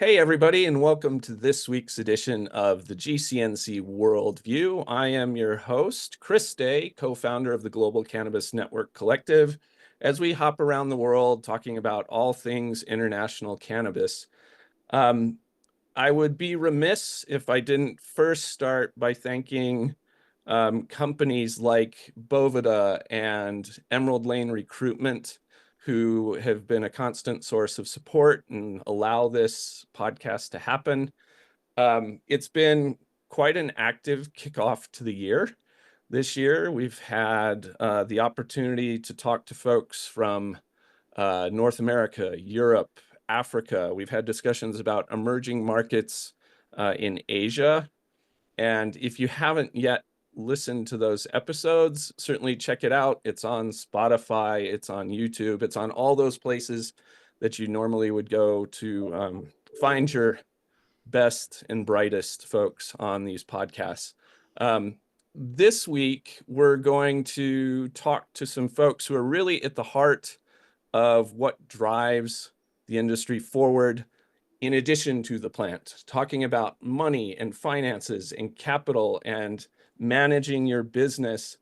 Hey, everybody, and welcome to this week's edition of the GCNC Worldview. I am your host, Chris Day, co-founder of the Global Cannabis Network Collective, as we hop around the world talking about all things international cannabis. I would be remiss if I didn't first start by thanking companies like Bovida and Emerald Lane Recruitment, who have been a constant source of support and allow this podcast to happen. It's been quite an active kickoff to the year. This year, we've had the opportunity to talk to folks from North America, Europe, Africa. We've had discussions about emerging markets in Asia. And if you haven't yet listened to those episodes, certainly check it out. It's on Spotify, it's on YouTube, it's on all those places that you normally would go to find your best and brightest folks on these podcasts. This week, we're going to talk to some folks who are really at the heart of what drives the industry forward, in addition to the plant, talking about money and finances and capital and managing your business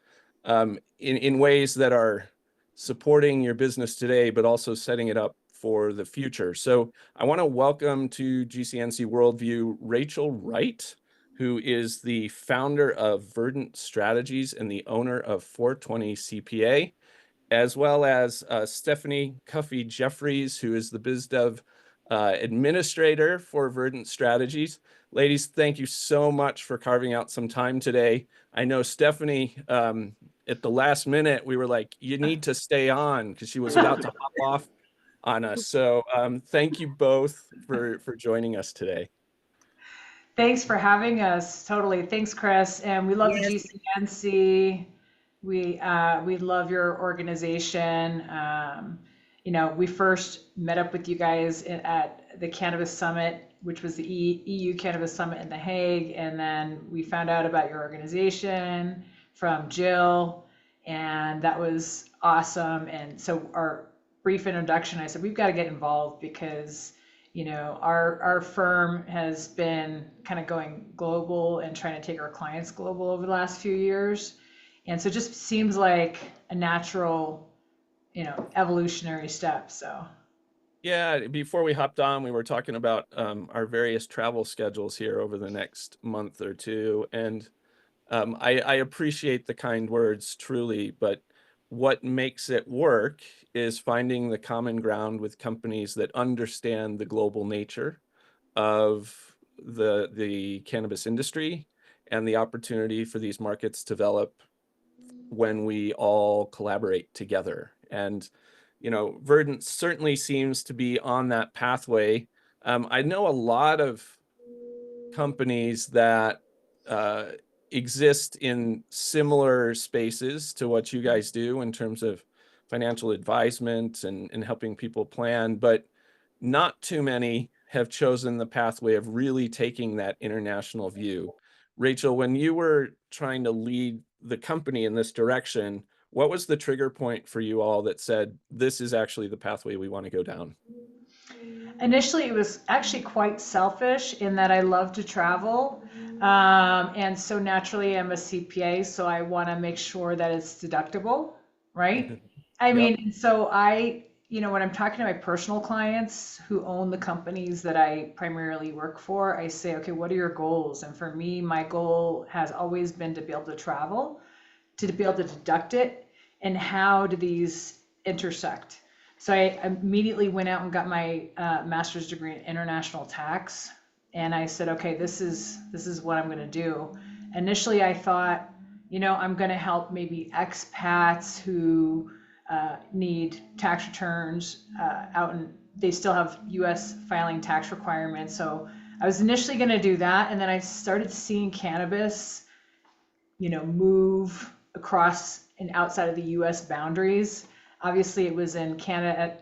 in ways that are supporting your business today, but also setting it up for the future. So I want to welcome to GCNC Worldview Rachel Wright, who is the founder of Verdant Strategies and the owner of 420 CPA, as well as Stephanie Cuffy-Jeffries, who is the BizDev administrator for Verdant Strategies. Ladies, thank you so much for carving out some time today. I know Stephanie, at the last minute, we were like, you need to stay on because she was about to hop off on us. So thank you both for joining us today. Thanks for having us. Totally. Thanks, Chris. And we love the Yes. GCNC. We love your organization. We first met up with you guys at the Cannabis Summit, which was the EU Cannabis Summit in The Hague, and then we found out about your organization from Jill, and that was awesome. And so our brief introduction, I said we've got to get involved because our firm has been kind of going global and trying to take our clients global over the last few years. And so it just seems like a natural, evolutionary step. So. Yeah, before we hopped on, we were talking about our various travel schedules here over the next month or two. And I appreciate the kind words, truly, but what makes it work is finding the common ground with companies that understand the global nature of the cannabis industry and the opportunity for these markets to develop when we all collaborate together. And, Verdant certainly seems to be on that pathway. I know a lot of companies that exist in similar spaces to what you guys do in terms of financial advisement and helping people plan, but not too many have chosen the pathway of really taking that international view. Rachel, when you were trying to lead the company in this direction, what was the trigger point for you all that said, this is actually the pathway we want to go down? Initially, it was actually quite selfish in that I love to travel. And so naturally, I'm a CPA, so I want to make sure that it's deductible, right? I Yep. mean, so when I'm talking to my personal clients who own the companies that I primarily work for, I say, okay, what are your goals? And for me, my goal has always been to be able to travel, to be able to deduct it, and how do these intersect? So I immediately went out and got my master's degree in international tax, and I said, okay, this is what I'm going to do. Initially, I thought, I'm going to help maybe expats who need tax returns out, and they still have U.S. filing tax requirements. So I was initially going to do that, and then I started seeing cannabis, move across and outside of the U.S. boundaries. Obviously, it was in Canada.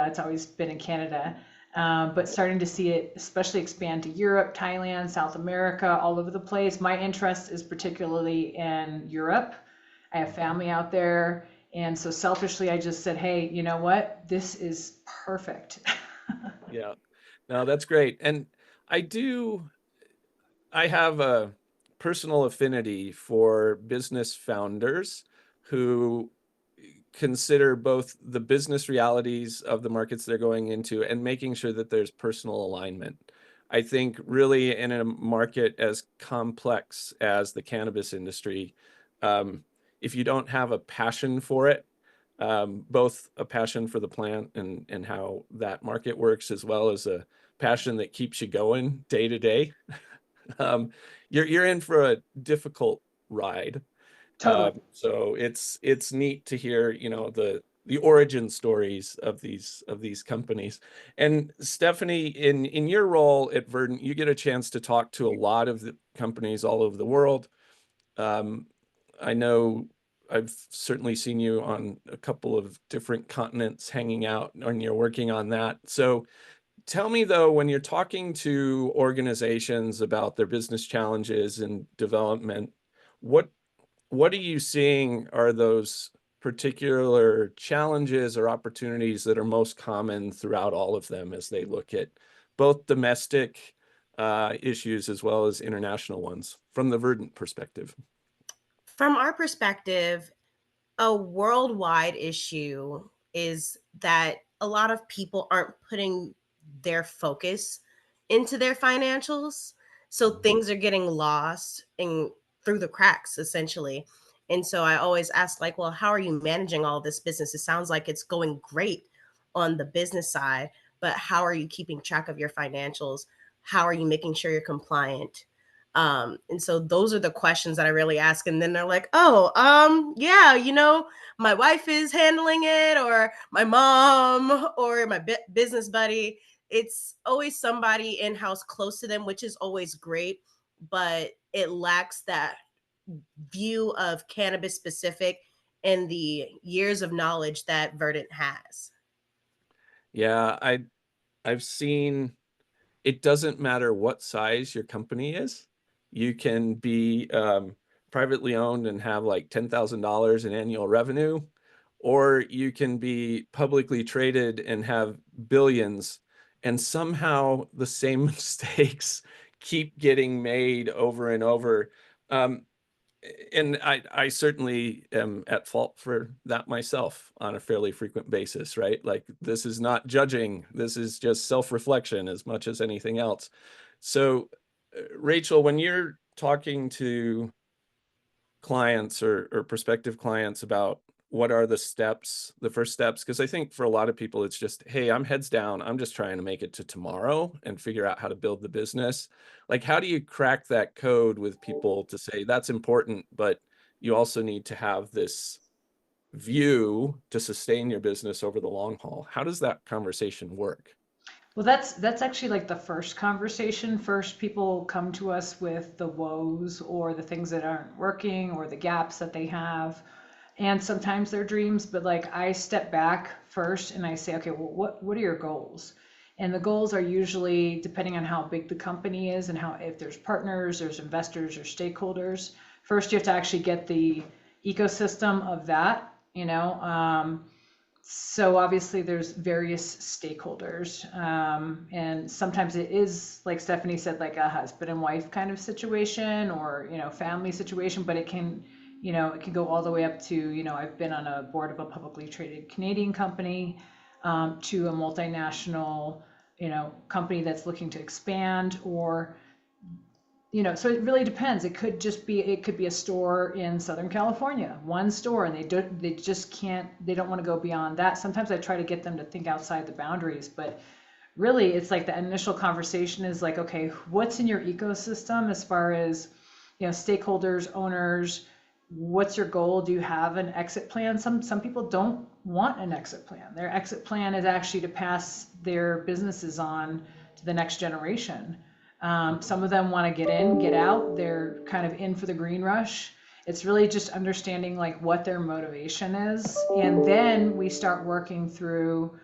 It's always been in Canada, but starting to see it, especially expand to Europe, Thailand, South America, all over the place. My interest is particularly in Europe. I have family out there, and so selfishly, I just said, "Hey, you know what? This is perfect." Yeah. No, that's great. And I do, I have a personal affinity for business founders who consider both the business realities of the markets they're going into and making sure that there's personal alignment. I think really in a market as complex as the cannabis industry, um, if you don't have a passion for it, both a passion for the plant and how that market works, as well as a passion that keeps you going day to day, um, you're in for a difficult ride. Totally. So it's neat to hear, the origin stories of these companies. And Stephanie, in your role at Verdant, you get a chance to talk to a lot of the companies all over the world. Um, I know I've certainly seen you on a couple of different continents hanging out, and you're working on that. So tell me though, when you're talking to organizations about their business challenges and development, what what are you seeing are those particular challenges or opportunities that are most common throughout all of them as they look at both domestic issues as well as international ones from the Verdant perspective? From our perspective, a worldwide issue is that a lot of people aren't putting their focus into their financials. So things are getting lost and through the cracks, essentially. And so I always ask, like, well, how are you managing all this business? It sounds like it's going great on the business side, but how are you keeping track of your financials? How are you making sure you're compliant? And so those are the questions that I really ask. And then they're like, oh, yeah, my wife is handling it, or my mom, or my business buddy. It's always somebody in-house close to them, which is always great, but it lacks that view of cannabis specific and the years of knowledge that Verdant has. Yeah, I've seen it doesn't matter what size your company is. You can be privately owned and have like $10,000 in annual revenue, or you can be publicly traded and have billions, and somehow the same mistakes keep getting made over and over. Um, and I certainly am at fault for that myself on a fairly frequent basis, right? Like, this is not judging, this is just self-reflection as much as anything else. So, Rachel, when you're talking to clients or prospective clients about what are the first steps, because I think for a lot of people it's just, hey, I'm heads down, I'm just trying to make it to tomorrow and figure out how to build the business. Like, how do you crack that code with people to say that's important, but you also need to have this view to sustain your business over the long haul? How does that conversation work? Well, that's actually like the first conversation. First, people come to us with the woes or the things that aren't working or the gaps that they have, and sometimes their dreams. But like I step back first and I say, okay, well, what are your goals? And the goals are usually depending on how big the company is and how if there's partners, there's investors or stakeholders. First, you have to actually get the ecosystem of that, so obviously there's various stakeholders, and sometimes it is like Stephanie said, like a husband and wife kind of situation, or family situation. But it can go all the way up to, I've been on a board of a publicly traded Canadian company, to a multinational company that's looking to expand, or so it really depends. It could be a store in Southern California, one store, and they just can't, they don't want to go beyond that. Sometimes I try to get them to think outside the boundaries, but really it's like the initial conversation is like, okay, what's in your ecosystem as far as, stakeholders, owners, what's your goal? Do you have an exit plan? Some people don't want an exit plan. Their exit plan is actually to pass their businesses on to the next generation. Some of them want to get in, get out. They're kind of in for the green rush. It's really just understanding like what their motivation is. And then we start working through,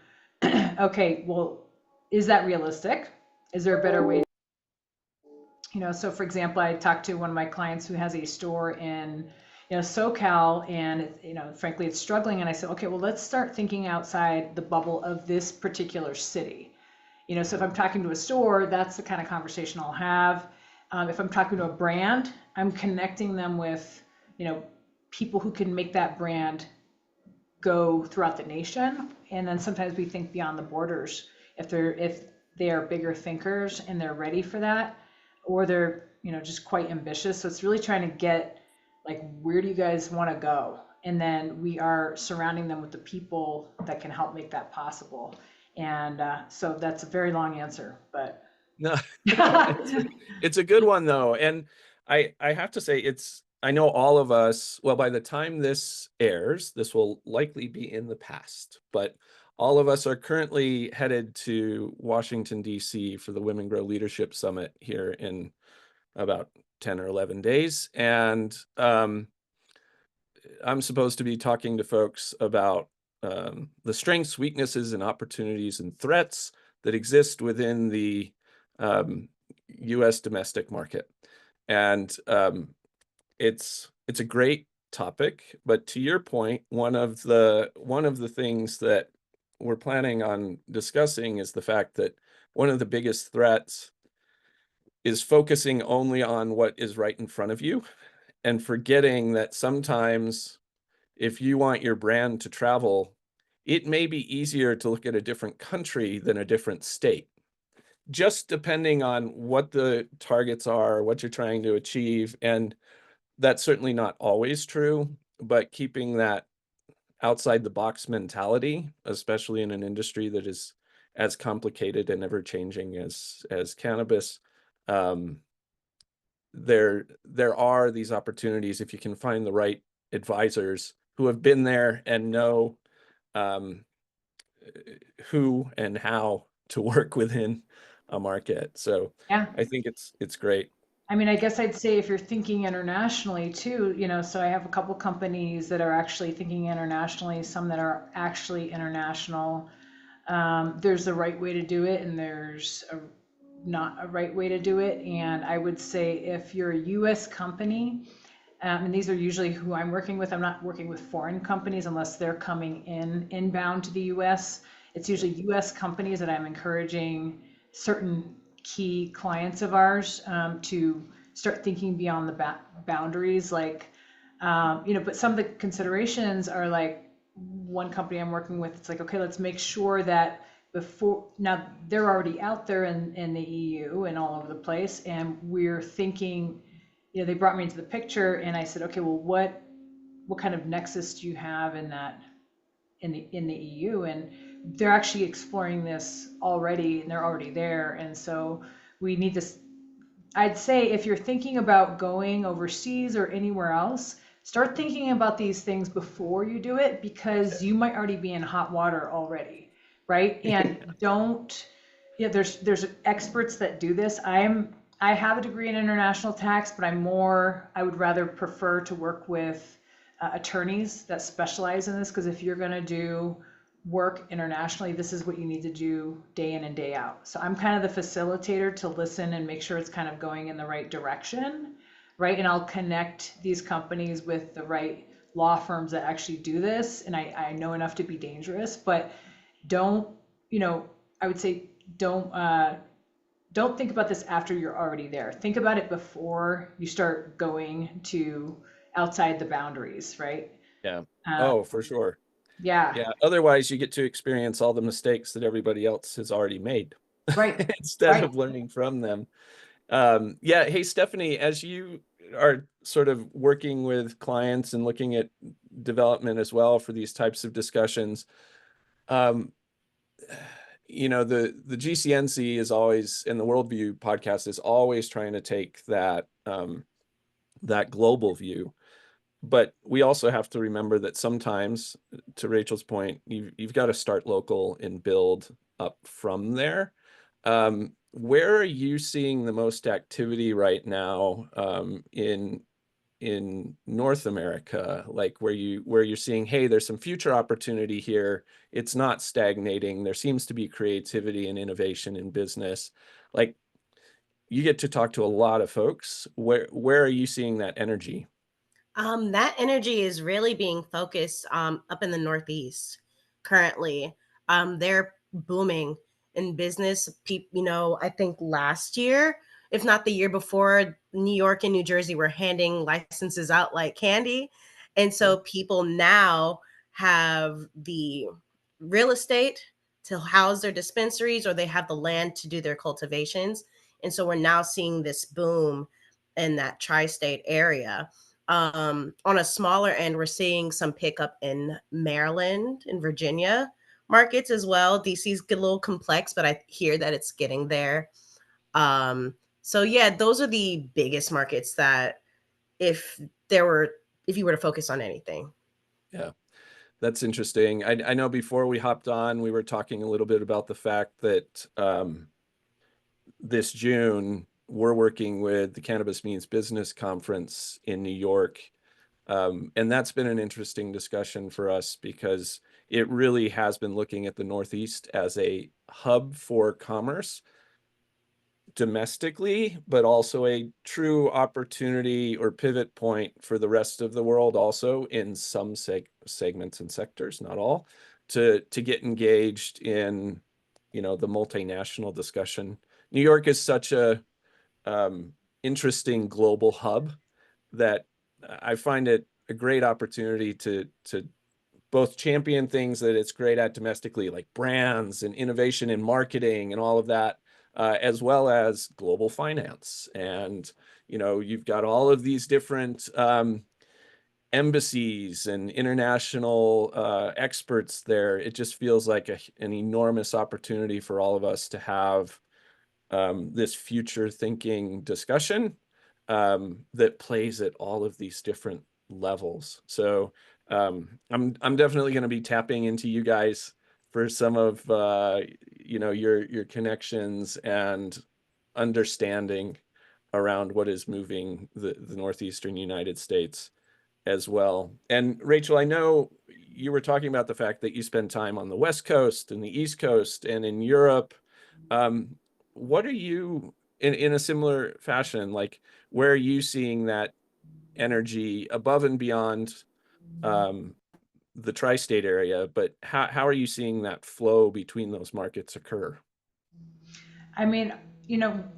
okay, well, is that realistic? Is there a better way? So for example, I talked to one of my clients who has a store in, SoCal, and frankly, it's struggling. And I said, okay, well, let's start thinking outside the bubble of this particular city. So if I'm talking to a store, that's the kind of conversation I'll have. If I'm talking to a brand, I'm connecting them with, people who can make that brand go throughout the nation. And then sometimes we think beyond the borders if they are bigger thinkers and they're ready for that, or they're, just quite ambitious. So it's really trying to get, like, where do you guys want to go? And then we are surrounding them with the people that can help make that possible. And so that's a very long answer, but No, it's a good one though. And I have to say, I know all of us, well, by the time this airs, this will likely be in the past, but all of us are currently headed to Washington, D.C. for the Women Grow Leadership Summit here in about 10 or 11 days. And I'm supposed to be talking to folks about the strengths, weaknesses, and opportunities and threats that exist within the U.S. domestic market. And it's a great topic, but to your point, one of the things that we're planning on discussing is the fact that one of the biggest threats is focusing only on what is right in front of you and forgetting that sometimes if you want your brand to travel, it may be easier to look at a different country than a different state, just depending on what the targets are, what you're trying to achieve. And that's certainly not always true, but keeping that outside the box mentality, especially in an industry that is as complicated and ever changing as cannabis, there are these opportunities if you can find the right advisors who have been there and know who and how to work within a market. So yeah. I think it's great. I mean, I guess I'd say if you're thinking internationally too, so I have a couple companies that are actually thinking internationally, some that are actually international. There's a right way to do it, and there's not a right way to do it. And I would say if you're a US company, and these are usually who I'm working with, I'm not working with foreign companies unless they're coming inbound to the US. It's usually US companies that I'm encouraging certain key clients of ours to start thinking beyond the boundaries. Like, but some of the considerations are like, one company I'm working with, it's like, okay, let's make sure that now they're already out there in the EU and all over the place. And we're thinking, they brought me into the picture and I said, okay, well, what kind of nexus do you have in the EU? And they're actually exploring this already, and they're already there. And so we need to, I'd say if you're thinking about going overseas or anywhere else, start thinking about these things before you do it, because you might already be in hot water already, right? And there's experts that do this. I have a degree in international tax, but I would rather prefer to work with attorneys that specialize in this, because if you're going to do work internationally, this is what you need to do day in and day out. So I'm kind of the facilitator to listen and make sure it's kind of going in the right direction, right? And I'll connect these companies with the right law firms that actually do this. And I know enough to be dangerous, but don't, I would say don't think about this after you're already there. Think about it before you start going to outside the boundaries, right? Yeah. Oh, for sure. Yeah. Yeah. Otherwise, you get to experience all the mistakes that everybody else has already made, Right. instead Right. of learning from them. Yeah. Hey, Stephanie, as you are sort of working with clients and looking at development as well for these types of discussions, the GCNC is always, and the Worldview podcast is always trying to take that global view. But we also have to remember that sometimes, to Rachel's point, you've got to start local and build up from there. Where are you seeing the most activity right now in North America? Like where you're seeing, hey, there's some future opportunity here. It's not stagnating. There seems to be creativity and innovation in business. Like, you get to talk to a lot of folks. Where are you seeing that energy? That energy is really being focused up in the Northeast currently. They're booming in business. I think last year, if not the year before, New York and New Jersey were handing licenses out like candy. And so people now have the real estate to house their dispensaries, or they have the land to do their cultivations. And so we're now seeing this boom in that tri-state area. On a smaller end, we're seeing some pickup in Maryland and Virginia markets as well. DC's a little complex, but I hear that it's getting there. So yeah, those are the biggest markets that if you were to focus on anything. Yeah, that's interesting. I know before we hopped on, we were talking a little bit about the fact that this June, we're working with the Cannabis Means Business Conference in New York. And that's been an interesting discussion for us because it really has been looking at the Northeast as a hub for commerce domestically, but also a true opportunity or pivot point for the rest of the world, also in some segments and sectors, not all, to get engaged in, the multinational discussion. New York is such a interesting global hub that I find it a great opportunity to both champion things that it's great at domestically, like brands and innovation in marketing and all of that, as well as global finance. And, you've got all of these different embassies and international experts there. It just feels like an enormous opportunity for all of us to have this future thinking discussion that plays at all of these different levels. So I'm definitely going to be tapping into you guys for some of your connections and understanding around what is moving the Northeastern United States as well. And Rachel, I know you were talking about the fact that you spend time on the West Coast and the East Coast and in Europe. What are you in a similar fashion, like where are you seeing that energy above and beyond the tri-state area, but how are you seeing that flow between those markets occur? I mean,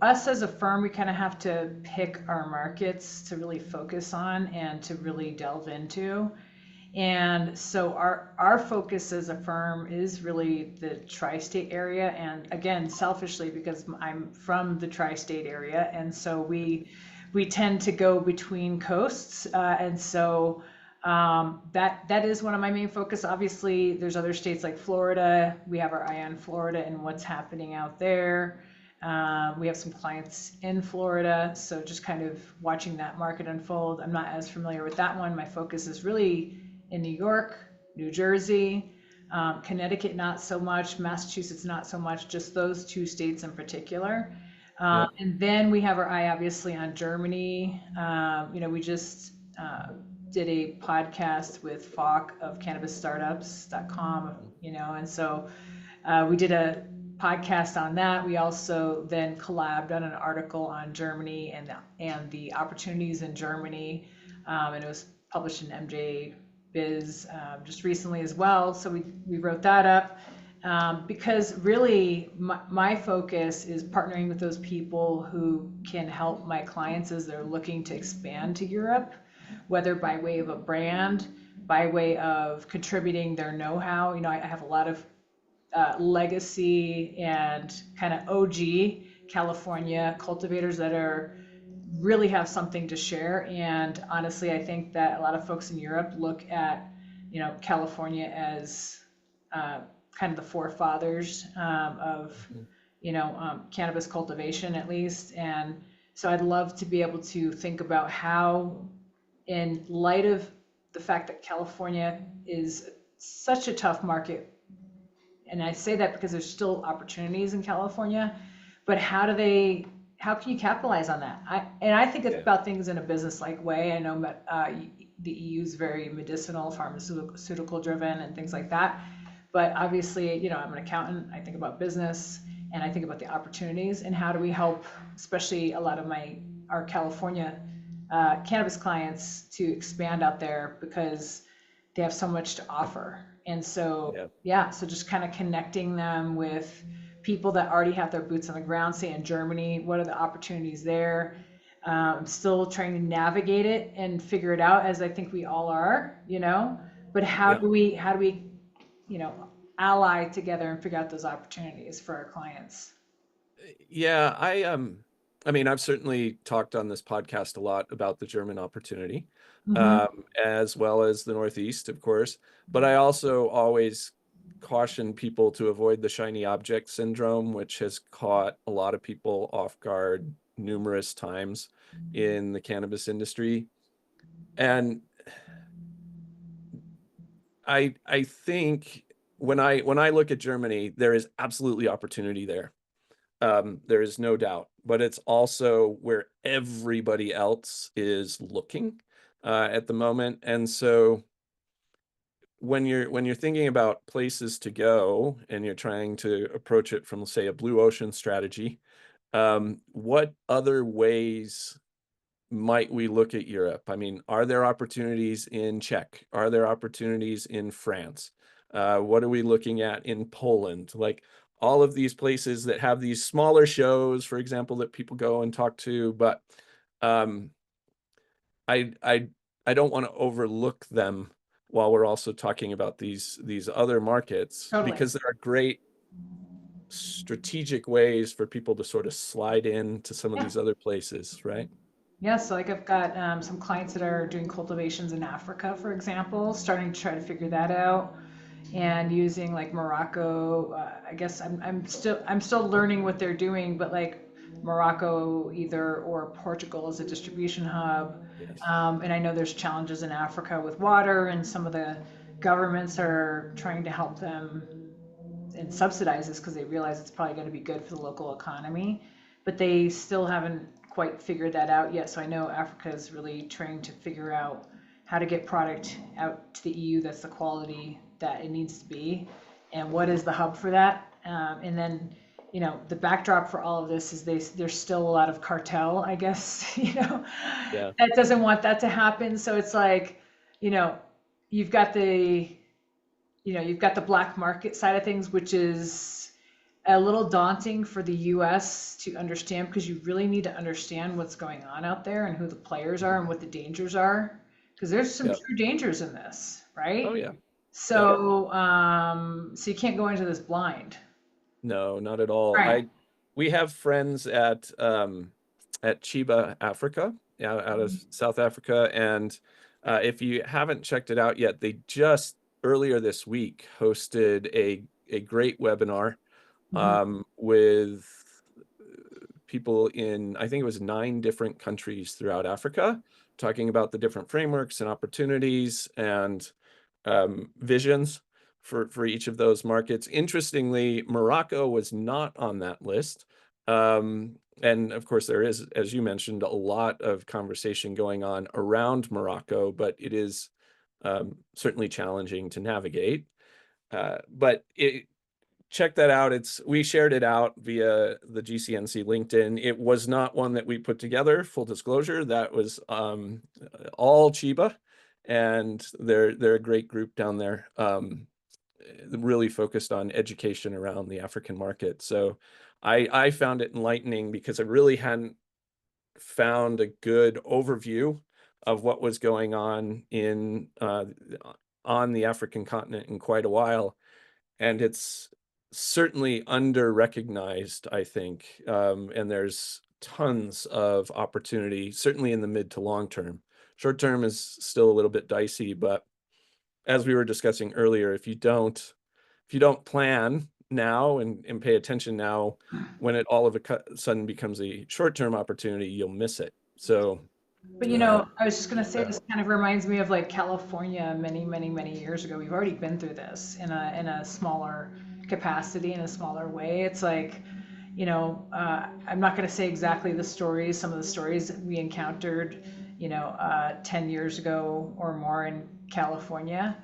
us as a firm, we kind of have to pick our markets to really focus on and to really delve into. And so our focus as a firm is really the tri-state area. And again, selfishly, because I'm from the tri-state area, and so we tend to go between coasts. And so that is one of my main focus. Obviously, there's other states like Florida. We have our eye on Florida and what's happening out there. We have some clients in Florida, so just kind of watching that market unfold. I'm not as familiar with that one. My focus is really in New York, New Jersey, Connecticut, not so much, Massachusetts, not so much, just those two states in particular. Yep. And then we have our eye obviously on Germany. We just did a podcast with Falk of CannabisStartups.com, and so we did a podcast on that. We also then collabed on an article on Germany and the opportunities in Germany, and it was published in MJ Biz just recently as well. So we wrote that up because really my focus is partnering with those people who can help my clients as they're looking to expand to Europe, whether by way of a brand, by way of contributing their know-how. I have a lot of legacy and kind of OG California cultivators that really have something to share. And honestly, I think that a lot of folks in Europe look at, California as kind of the forefathers of, cannabis cultivation at least. And so I'd love to be able to think about how, in light of the fact that California is such a tough market, and I say that because there's still opportunities in California, but how can you capitalize on that? I think it's about things in a business-like way. I know the EU is very medicinal, pharmaceutical driven and things like that. But obviously, I'm an accountant. I think about business and I think about the opportunities and how do we help, especially a lot of our California cannabis clients to expand out there because they have so much to offer. And so, so just kind of connecting them with people that already have their boots on the ground, say in Germany, what are the opportunities there? Still trying to navigate it and figure it out, as I think we all are, but how Yeah. do we, ally together and figure out those opportunities for our clients? Yeah, I mean, I've certainly talked on this podcast a lot about the German opportunity, Mm-hmm. as well as the Northeast, of course. But I also always caution people to avoid the shiny object syndrome, which has caught a lot of people off guard numerous times in the cannabis industry. And I think when I look at Germany, there is absolutely opportunity there. There is no doubt, but it's also where everybody else is looking at the moment. And so when you're thinking about places to go and you're trying to approach it from, say, a blue ocean strategy, what other ways might we look at Europe? I mean, are there opportunities in Czech? Are there opportunities in France? What are we looking at in Poland? Like all of these places that have these smaller shows, for example, that people go and talk to, but um, I I I don't want to overlook them while we're also talking about these other markets, Totally. because there are great strategic ways for people to sort of slide into some of Yeah. these other places, right? Yeah, so like I've got some clients that are doing cultivations in Africa, for example, starting to try to figure that out, and using like Morocco. I guess I'm still learning what they're doing, but like Morocco either or Portugal as a distribution hub. Yes. And I know there's challenges in Africa with water, and some of the governments are trying to help them and subsidize this because they realize it's probably going to be good for the local economy, but they still haven't quite figured that out yet. So I know Africa is really trying to figure out how to get product out to the EU that's the quality that it needs to be, and what is the hub for that. And then, the backdrop for all of this is there's still a lot of cartel, I guess, Yeah. that doesn't want that to happen. So it's like, you know, you've got the you've got the black market side of things, which is a little daunting for the US to understand, because you really need to understand what's going on out there and who the players are and what the dangers are. Because there's some Yeah. true dangers in this, right? Oh yeah. Yeah. So you can't go into this blind. No, not at all. Right. We have friends at Chiba, Africa, out of South Africa, and if you haven't checked it out yet, they just earlier this week hosted a great webinar Mhm. with people in, I think it was 9 different countries throughout Africa, talking about the different frameworks and opportunities and visions for each of those markets. Interestingly, Morocco was not on that list. And of course, there is, as you mentioned, a lot of conversation going on around Morocco, but it is certainly challenging to navigate. But check that out. We shared it out via the GCNC LinkedIn. It was not one that we put together, full disclosure. That was all Chiba, and they're a great group down there, really focused on education around the African market. So I found it enlightening because I really hadn't found a good overview of what was going on on the African continent in quite a while, and it's certainly under recognized, I think. And there's tons of opportunity, certainly in the mid to long term. Short term is still a little bit dicey, but as we were discussing earlier, if you don't plan now and pay attention now, when it all of a sudden becomes a short-term opportunity, you'll miss it. So But uh, I was just gonna say, yeah, this kind of reminds me of like California many, many, many years ago. We've already been through this in a smaller capacity, in a smaller way. It's like, I'm not gonna say exactly the stories, some of the stories that we encountered, 10 years ago or more in California.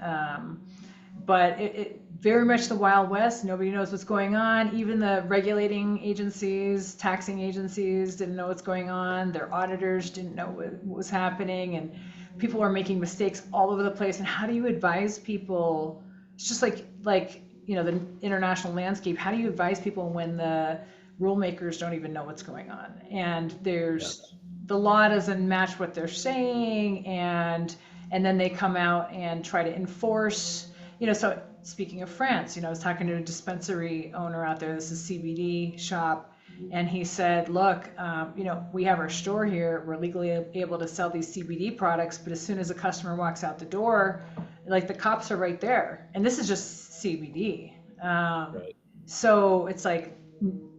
But it very much the Wild West. Nobody knows what's going on. Even the regulating agencies, taxing agencies didn't know what's going on. Their auditors didn't know what was happening, and people were making mistakes all over the place. And how do you advise people? It's just like the international landscape, how do you advise people when the rule makers don't even know what's going on? And the law doesn't match what they're saying, and then they come out and try to enforce, so speaking of France, I was talking to a dispensary owner out there. This is CBD shop. And he said, look, we have our store here. We're legally able to sell these CBD products, but as soon as a customer walks out the door, like the cops are right there. And this is just CBD. Right. So it's like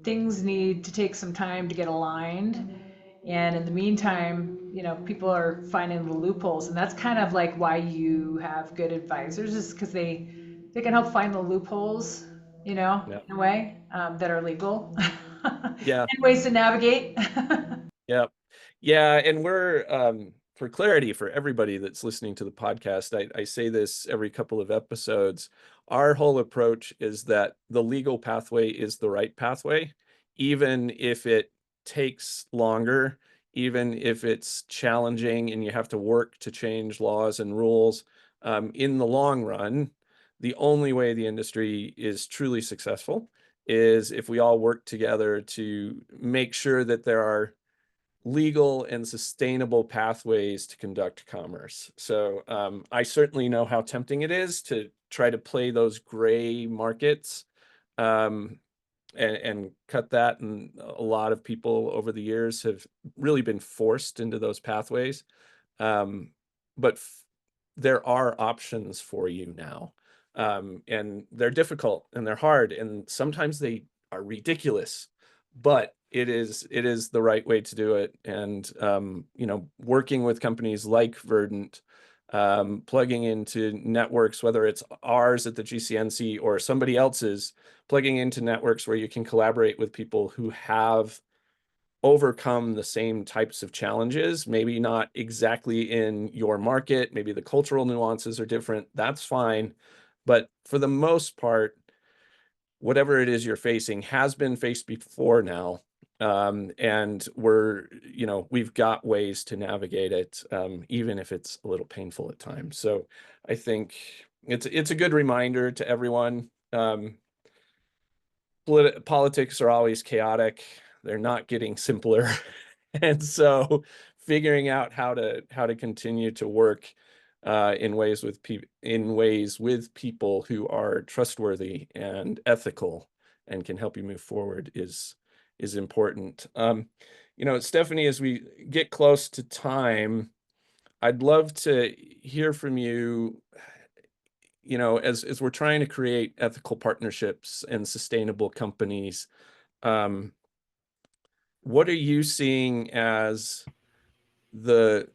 things need to take some time to get aligned. And in the meantime, people are finding the loopholes. And that's kind of like why you have good advisors, is because they can help find the loopholes, in a way, that are legal. Yeah. And ways to navigate. Yeah. Yeah. And we're, for clarity for everybody that's listening to the podcast, I say this every couple of episodes. Our whole approach is that the legal pathway is the right pathway, even if it takes longer, even if it's challenging and you have to work to change laws and rules. In the long run, the only way the industry is truly successful is if we all work together to make sure that there are legal and sustainable pathways to conduct commerce. So I certainly know how tempting it is to try to play those gray markets and cut that. And a lot of people over the years have really been forced into those pathways. But there are options for you now. And they're difficult and they're hard. And sometimes they are ridiculous, but it is the right way to do it. And, working with companies like Verdant, plugging into networks, whether it's ours at the GCNC or somebody else's, plugging into networks where you can collaborate with people who have overcome the same types of challenges, maybe not exactly in your market, maybe the cultural nuances are different, that's fine. But for the most part, whatever it is you're facing has been faced before now. And we've got ways to navigate it, even if it's a little painful at times. So I think it's a good reminder to everyone. Politics are always chaotic. They're not getting simpler. And so figuring out how to continue to work in ways with people who are trustworthy and ethical and can help you move forward is important. Stephanie, as we get close to time, I'd love to hear from you. As we're trying to create ethical partnerships and sustainable companies, what are you seeing as the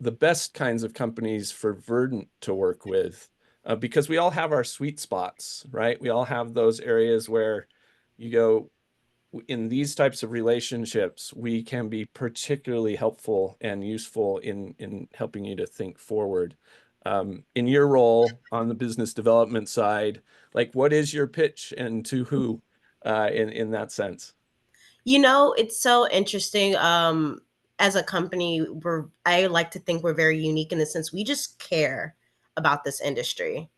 best kinds of companies for Verdant to work with? Because we all have our sweet spots, right? We all have those areas where you go, in these types of relationships, we can be particularly helpful and useful in helping you to think forward. In your role on the business development side, like, what is your pitch and to who, in that sense? It's so interesting. As a company, I like to think we're very unique in the sense we just care about this industry.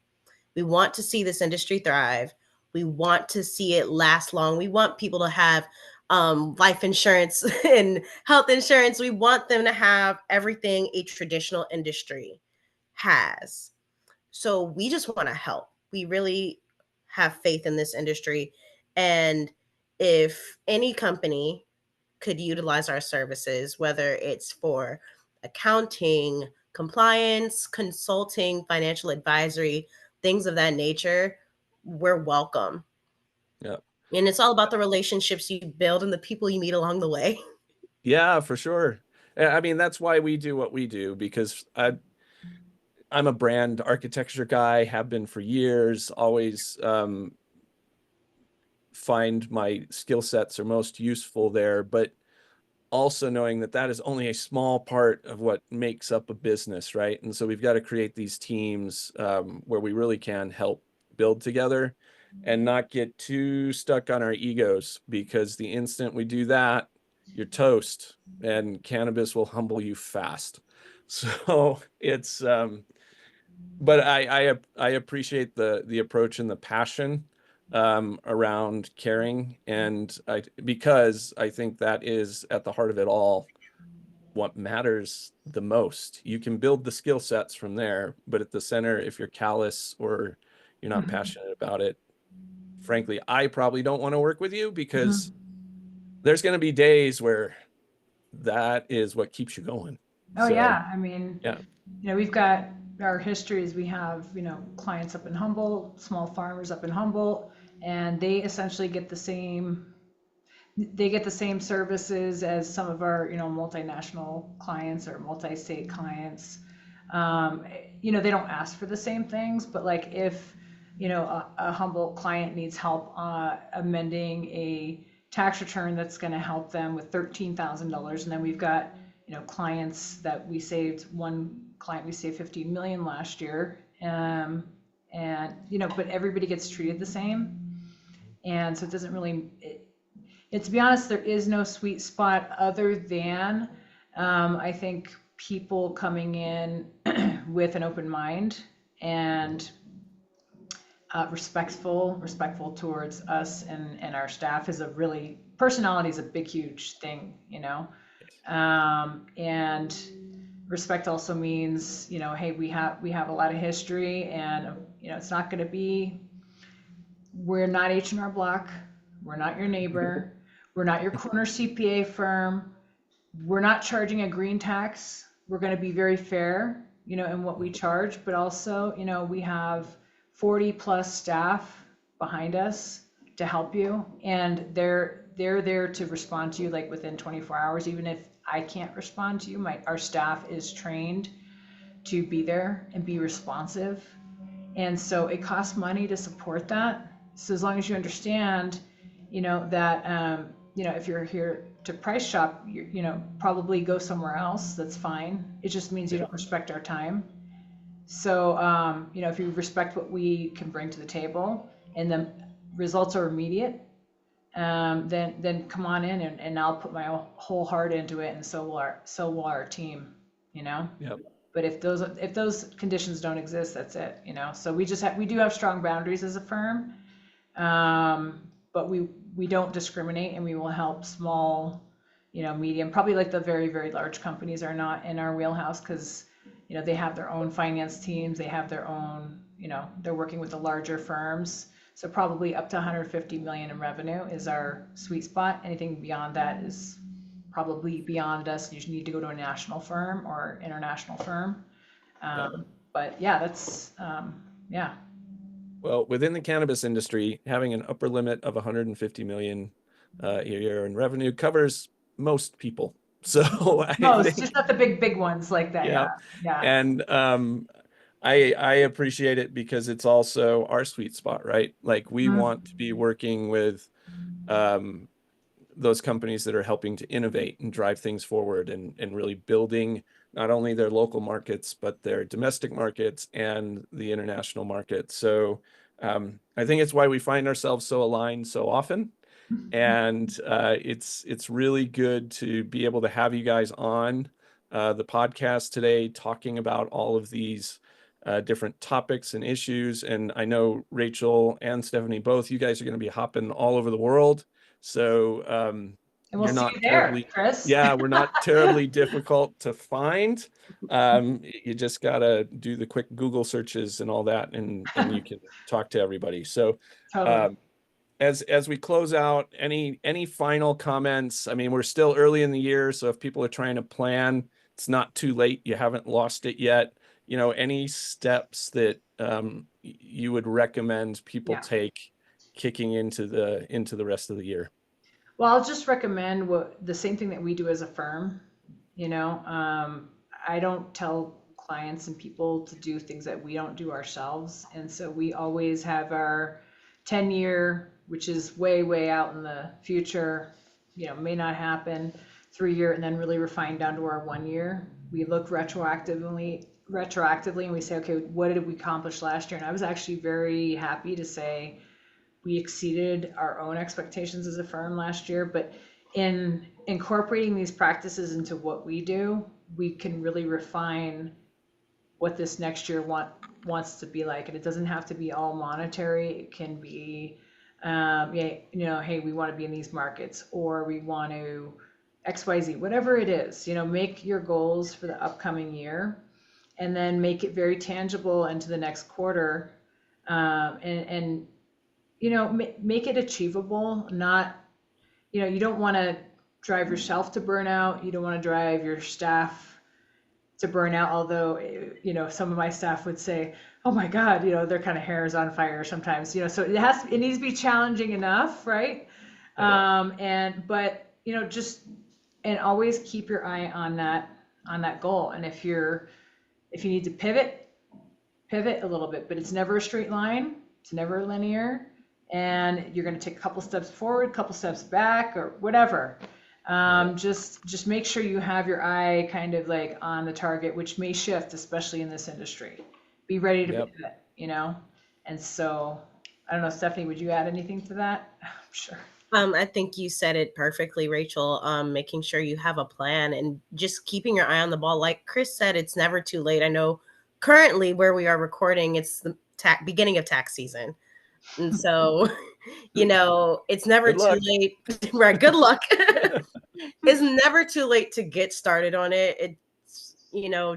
We want to see this industry thrive. We want to see it last long. We want people to have life insurance and health insurance. We want them to have everything a traditional industry has. So we just want to help. We really have faith in this industry. And if any company could utilize our services, whether it's for accounting, compliance, consulting, financial advisory, things of that nature, we're welcome. Yeah. And it's all about the relationships you build and the people you meet along the way. Yeah, for sure. I mean, that's why we do what we do, because I'm a brand architecture guy, have been for years, always find my skill sets are most useful there, but also knowing that is only a small part of what makes up a business, right? And so we've got to create these teams where we really can help build together and not get too stuck on our egos, because the instant we do that, you're toast, and cannabis will humble you fast. So it's But I appreciate the approach and the passion around caring, and because I think that is at the heart of it all what matters the most. You can build the skill sets from there, but at the center, if you're callous or you're not passionate about it, frankly, I probably don't want to work with you, because there's going to be days where that is what keeps you going. Oh So, yeah, I mean, yeah. we've got our histories. We have, clients up in Humboldt, small farmers up in Humboldt, and they essentially get the same. They get the same services as some of our, multinational clients or multi-state clients. Um, they don't ask for the same things, but like if, a Humboldt client needs help amending a tax return that's going to help them with $13,000, and then we've got, clients that we saved. One client we saved 15 million last year, and but everybody gets treated the same, and so it doesn't really. To be honest, there is no sweet spot other than I think people coming in with an open mind and respectful towards us and our staff is personality is a big, huge thing, and respect also means, hey, we have a lot of history, and, it's not going to be, we're not H&R Block, we're not your neighbor, we're not your corner CPA firm, we're not charging a green tax. We're going to be very fair, in what we charge, but also, we have 40 plus staff behind us to help you, and they're there to respond to you like within 24 hours. Even if I can't respond to you, our staff is trained to be there and be responsive. And so it costs money to support that. So as long as you understand, that, if you're here to price shop, probably go somewhere else. That's fine. It just means you don't respect our time. So, if you respect what we can bring to the table and the results are immediate, then come on in, and I'll put my whole heart into it, and so will our team, Yep. But if those conditions don't exist, that's it, So we do have strong boundaries as a firm, but we don't discriminate, and we will help small, medium, probably like the very, very large companies are not in our wheelhouse, because, they have their own finance teams, they have their own, they're working with the larger firms. So probably up to 150 million in revenue is our sweet spot. Anything beyond that is probably beyond us. You need to go to a national firm or international firm. But yeah, that's, yeah. Well, within the cannabis industry, having an upper limit of 150 million a year in revenue covers most people. So I think, Just not the big ones like that. yeah. Yeah. And I appreciate it, because it's also our sweet spot, right? Like, we want to be working with those companies that are helping to innovate and drive things forward, and really building not only their local markets, but their domestic markets and the international markets. So I think it's why we find ourselves so aligned so often. And it's really good to be able to have you guys on the podcast today, talking about all of these different topics and issues. And I know Rachel and Stephanie, both you guys are going to be hopping all over the world. So And we'll you're see not you there, terribly, Chris. yeah, we're not terribly difficult to find. You just gotta do the quick Google searches and all that, and you can talk to everybody. So Totally. as we close out, any final comments? I mean, we're still early in the year, so if people are trying to plan, it's not too late. You haven't lost it yet. Any steps that you would recommend people take kicking into the rest of the year? Well, I'll just recommend the same thing that we do as a firm. I don't tell clients and people to do things that we don't do ourselves. And so we always have our 10-year, which is way, way out in the future, may not happen, 3-year, and then really refine down to our 1 year. We look retroactively, and we say, okay, what did we accomplish last year? And I was actually very happy to say we exceeded our own expectations as a firm last year. But in incorporating these practices into what we do, we can really refine what this next year wants to be like. And it doesn't have to be all monetary. It can be, yeah, hey, we want to be in these markets, or we want to XYZ, whatever it is, make your goals for the upcoming year, and then make it very tangible into the next quarter. And make it achievable, not, you don't want to drive yourself to burnout. You don't want to drive your staff to burnout. Although, some of my staff would say, oh my God, their kind of hair is on fire sometimes, so it needs to be challenging enough. Right. But and always keep your eye on that goal. And if you need to pivot a little bit, but it's never a straight line. It's never linear. And you're going to take a couple steps forward, a couple steps back, or whatever. Just make sure you have your eye kind of like on the target, which may shift, especially in this industry. Be ready to pivot, And so, I don't know, Stephanie, would you add anything to that? I'm sure. I think you said it perfectly, Rachel. Making sure you have a plan and just keeping your eye on the ball. Like Chris said, it's never too late. I know currently where we are recording, it's the beginning of tax season. And so, it's never too late. Right. Good luck. It's never too late to get started on it. It's,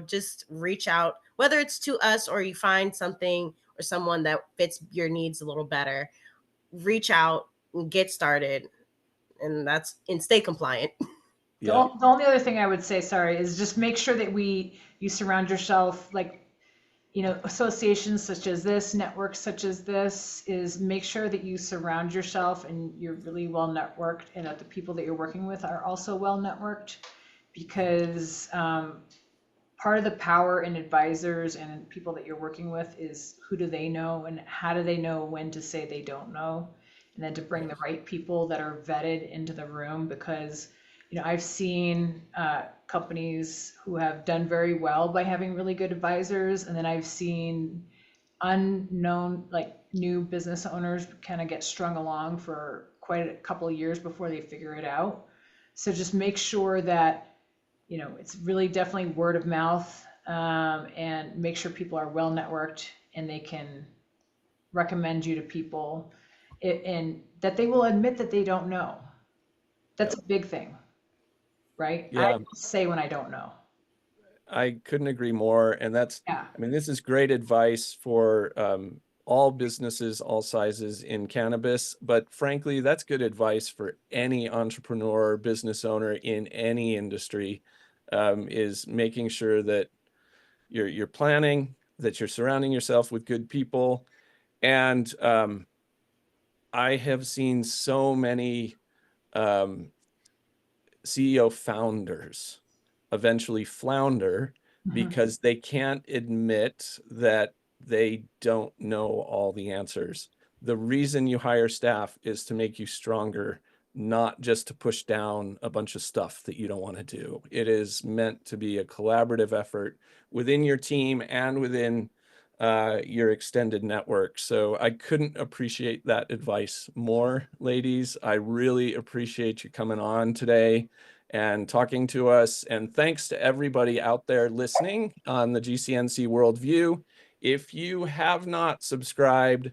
just reach out, whether it's to us or you find something or someone that fits your needs a little better. Reach out and get started, and stay compliant. Yeah. The only other thing I would say, is just make sure that you surround yourself, like, associations such as this, networks such as this, is make sure that you surround yourself and you're really well networked, and that the people that you're working with are also well networked, because part of the power in advisors and people that you're working with is who do they know and how do they know when to say they don't know, and then to bring the right people that are vetted into the room. Because I've seen companies who have done very well by having really good advisors, and then I've seen unknown, like, new business owners kind of get strung along for quite a couple of years before they figure it out. So just make sure that it's really definitely word of mouth, and make sure people are well networked and they can recommend you to people, and that they will admit that they don't know. That's a big thing. Right? Yeah. I will say when I don't know. I couldn't agree more. And this is great advice for all businesses, all sizes in cannabis. But frankly, that's good advice for any entrepreneur, business owner in any industry, is making sure that you're planning, that you're surrounding yourself with good people. And I have seen so many CEO founders eventually flounder because they can't admit that they don't know all the answers. The reason you hire staff is to make you stronger, not just to push down a bunch of stuff that you don't want to do. It is meant to be a collaborative effort within your team and within your extended network. So I couldn't appreciate that advice more, ladies. I really appreciate you coming on today and talking to us. And thanks to everybody out there listening on the GCNC Worldview. If you have not subscribed,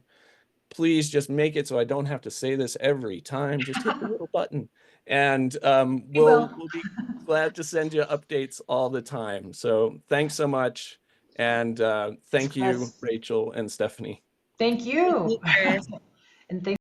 please just make it so I don't have to say this every time. Just hit the little button, and we'll be glad to send you updates all the time. So thanks so much. And thank you, Rachel and Stephanie. Thank you. And thank